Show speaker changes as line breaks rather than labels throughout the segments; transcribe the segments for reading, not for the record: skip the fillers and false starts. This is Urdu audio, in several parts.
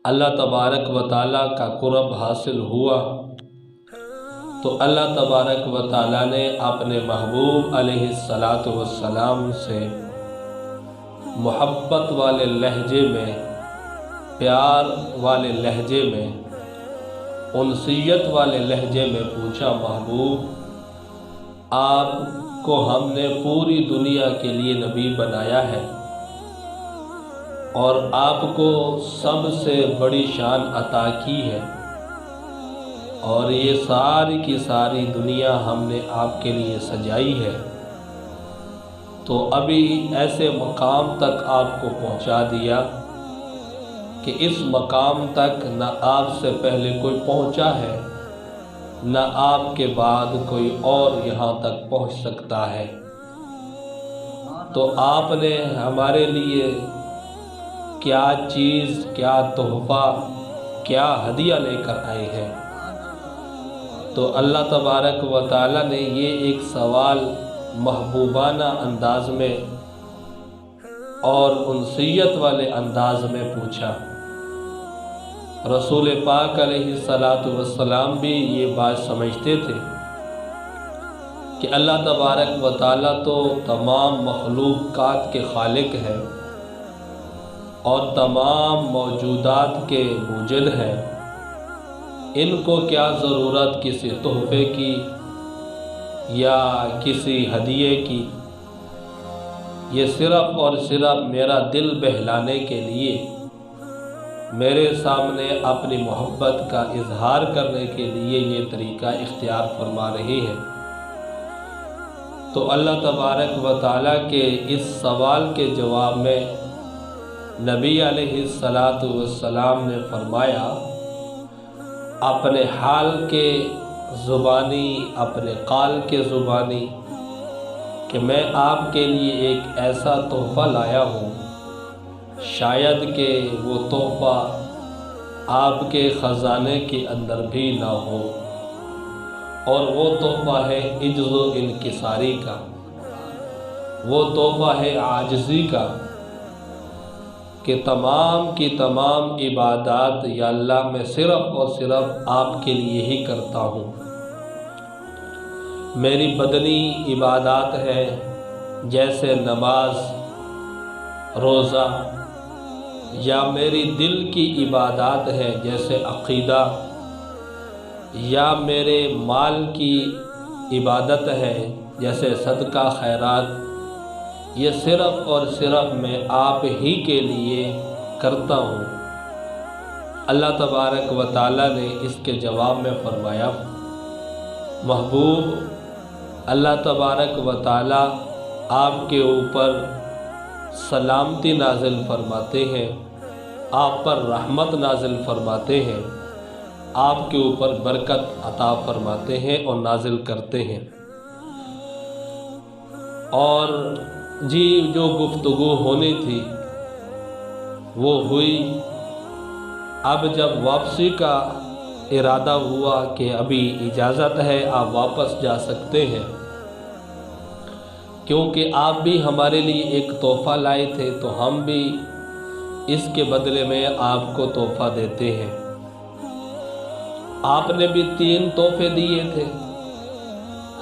اللہ تبارک و تعالیٰ کا قرب حاصل ہوا تو اللہ تبارک و تعالیٰ نے اپنے محبوب علیہ السلام سے محبت والے لہجے میں، پیار والے لہجے میں، انسیت والے لہجے میں پوچھا، محبوب آپ کو ہم نے پوری دنیا کے لیے نبی بنایا ہے اور آپ کو سب سے بڑی شان عطا کی ہے، اور یہ ساری کی ساری دنیا ہم نے آپ کے لیے سجائی ہے، تو ابھی ایسے مقام تک آپ کو پہنچا دیا کہ اس مقام تک نہ آپ سے پہلے کوئی پہنچا ہے، نہ آپ کے بعد کوئی اور یہاں تک پہنچ سکتا ہے۔ تو آپ نے ہمارے لیے کیا چیز، کیا تحفہ، کیا ہدیہ لے کر آئے ہیں؟ تو اللہ تبارک و تعالیٰ نے یہ ایک سوال محبوبانہ انداز میں اور انسیت والے انداز میں پوچھا۔ رسول پاک علیہ السلام بھی یہ بات سمجھتے تھے کہ اللہ تبارک و تعالیٰ تو تمام مخلوقات کے خالق ہے اور تمام موجودات کے موجد ہے، ان کو کیا ضرورت کسی تحفے کی یا کسی ہدیے کی؟ یہ صرف اور صرف میرا دل بہلانے کے لیے، میرے سامنے اپنی محبت کا اظہار کرنے کے لیے یہ طریقہ اختیار فرما رہے ہیں۔ تو اللہ تبارک و تعالیٰ کے اس سوال کے جواب میں نبی علیہ السلام نے فرمایا، اپنے حال کے زبانی، اپنے قال کے زبانی، کہ میں آپ کے لیے ایک ایسا تحفہ لایا ہوں، شاید کہ وہ تحفہ آپ کے خزانے کے اندر بھی نہ ہو، اور وہ تحفہ ہے عجز و انکساری کا، وہ تحفہ ہے عاجزی کا، کہ تمام کی تمام عبادات یا اللہ میں صرف اور صرف آپ کے لیے ہی کرتا ہوں۔ میری بدنی عبادات ہے جیسے نماز، روزہ، یا میری دل کی عبادات ہے جیسے عقیدہ، یا میرے مال کی عبادت ہے جیسے صدقہ خیرات، یہ صرف اور صرف میں آپ ہی کے لیے کرتا ہوں۔ اللہ تبارک و تعالیٰ نے اس کے جواب میں فرمایا، محبوب اللہ تبارک و تعالیٰ آپ کے اوپر سلامتی نازل فرماتے ہیں، آپ پر رحمت نازل فرماتے ہیں، آپ کے اوپر برکت عطا فرماتے ہیں اور نازل کرتے ہیں۔ اور جی جو گفتگو ہونی تھی وہ ہوئی۔ اب جب واپسی کا ارادہ ہوا کہ ابھی اجازت ہے، آپ واپس جا سکتے ہیں، کیونکہ آپ بھی ہمارے لیے ایک تحفہ لائے تھے تو ہم بھی اس کے بدلے میں آپ کو تحفہ دیتے ہیں۔ آپ نے بھی 3 تحفے دیے تھے،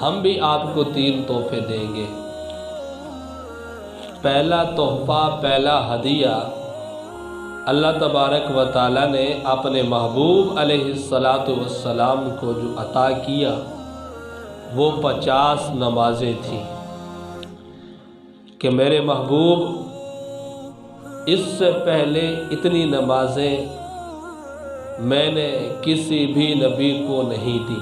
ہم بھی آپ کو 3 تحفے دیں گے۔ پہلا تحفہ، پہلا ہدیہ اللہ تبارک و تعالیٰ نے اپنے محبوب علیہ السلام کو جو عطا کیا وہ 50 نمازیں تھیں، کہ میرے محبوب اس سے پہلے اتنی نمازیں میں نے کسی بھی نبی کو نہیں دی،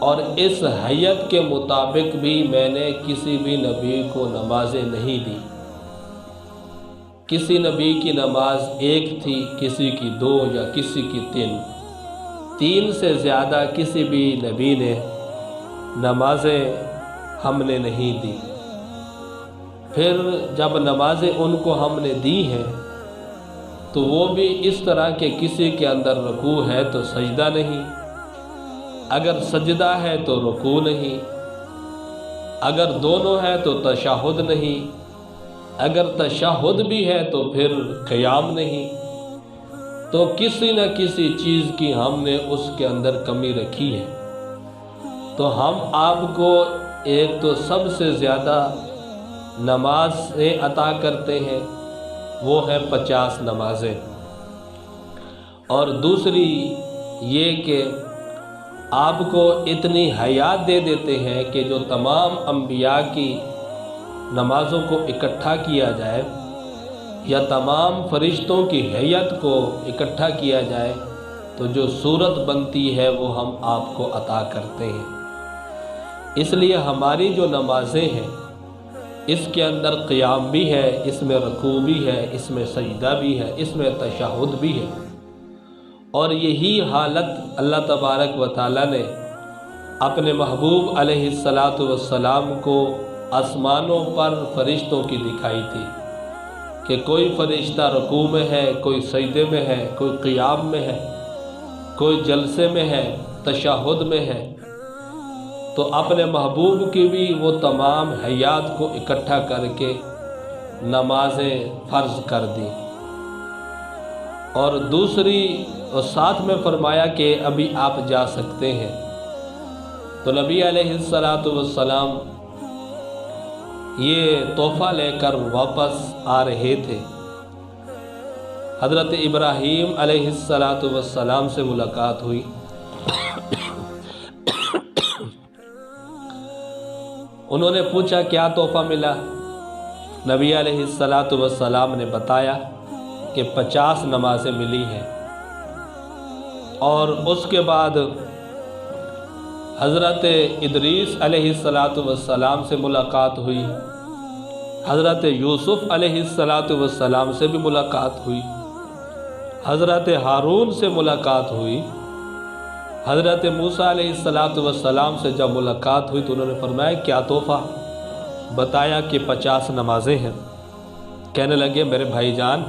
اور اس حیت کے مطابق بھی میں نے کسی بھی نبی کو نمازیں نہیں دی۔ کسی نبی کی نماز 1 تھی، کسی کی 2 یا کسی کی 3 سے زیادہ کسی بھی نبی نے نمازیں ہم نے نہیں دی۔ پھر جب نمازیں ان کو ہم نے دی ہیں تو وہ بھی اس طرح کہ کسی کے اندر رکوع ہے تو سجدہ نہیں، اگر سجدہ ہے تو رکوع نہیں، اگر دونوں ہے تو تشہد نہیں، اگر تشہد بھی ہے تو پھر قیام نہیں، تو کسی نہ کسی چیز کی ہم نے اس کے اندر کمی رکھی ہے۔ تو ہم آپ کو ایک تو سب سے زیادہ نمازیں عطا کرتے ہیں، وہ ہے 50 نمازیں، اور دوسری یہ کہ آپ کو اتنی حیات دے دیتے ہیں کہ جو تمام انبیاء کی نمازوں کو اکٹھا کیا جائے یا تمام فرشتوں کی حیت کو اکٹھا کیا جائے تو جو صورت بنتی ہے وہ ہم آپ کو عطا کرتے ہیں۔ اس لیے ہماری جو نمازیں ہیں اس کے اندر قیام بھی ہے، اس میں رکوع بھی ہے، اس میں سجدہ بھی ہے، اس میں تشہد بھی ہے، اور یہی حالت اللہ تبارک و تعالیٰ نے اپنے محبوب علیہ السلام کو آسمانوں پر فرشتوں کی دکھائی تھی کہ کوئی فرشتہ رکوع میں ہے، کوئی سجدے میں ہے، کوئی قیام میں ہے، کوئی جلسے میں ہے، تشہد میں ہے۔ تو اپنے محبوب کی بھی وہ تمام حیات کو اکٹھا کر کے نمازیں فرض کر دی، اور دوسری اور ساتھ میں فرمایا کہ ابھی آپ جا سکتے ہیں۔ تو نبی علیہ السلام یہ تحفہ لے کر واپس آ رہے تھے۔ حضرت ابراہیم علیہ السلام سے ملاقات ہوئی۔ انہوں نے پوچھا کیا تحفہ ملا؟ نبی علیہ السلام نے بتایا کہ 50 نمازیں ملی ہیں، اور اس کے بعد حضرت ادریس علیہ السلام سے ملاقات ہوئی، حضرت یوسف علیہ السلام سے بھی ملاقات ہوئی، حضرت ہارون سے ملاقات ہوئی، حضرت موسیٰ علیہ السلام سے جب ملاقات ہوئی تو انہوں نے فرمایا کیا تحفہ؟ بتایا کہ 50 نمازیں ہیں۔ کہنے لگے میرے بھائی جان،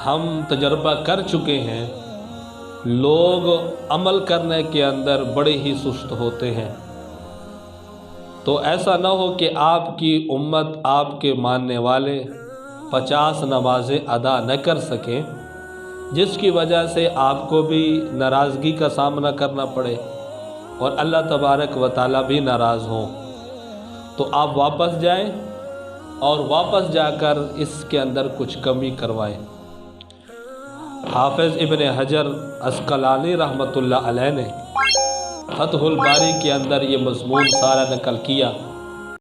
ہم تجربہ کر چکے ہیں، لوگ عمل کرنے کے اندر بڑے ہی سست ہوتے ہیں، تو ایسا نہ ہو کہ آپ کی امت، آپ کے ماننے والے 50 نمازیں ادا نہ کر سکیں، جس کی وجہ سے آپ کو بھی ناراضگی کا سامنا کرنا پڑے اور اللہ تبارک و تعالیٰ بھی ناراض ہوں۔ تو آپ واپس جائیں اور واپس جا کر اس کے اندر کچھ کمی کروائیں۔ حافظ ابن حجر عسقلانی رحمۃ اللہ علیہ نے فتح الباری کے اندر یہ مضمون سارا نقل کیا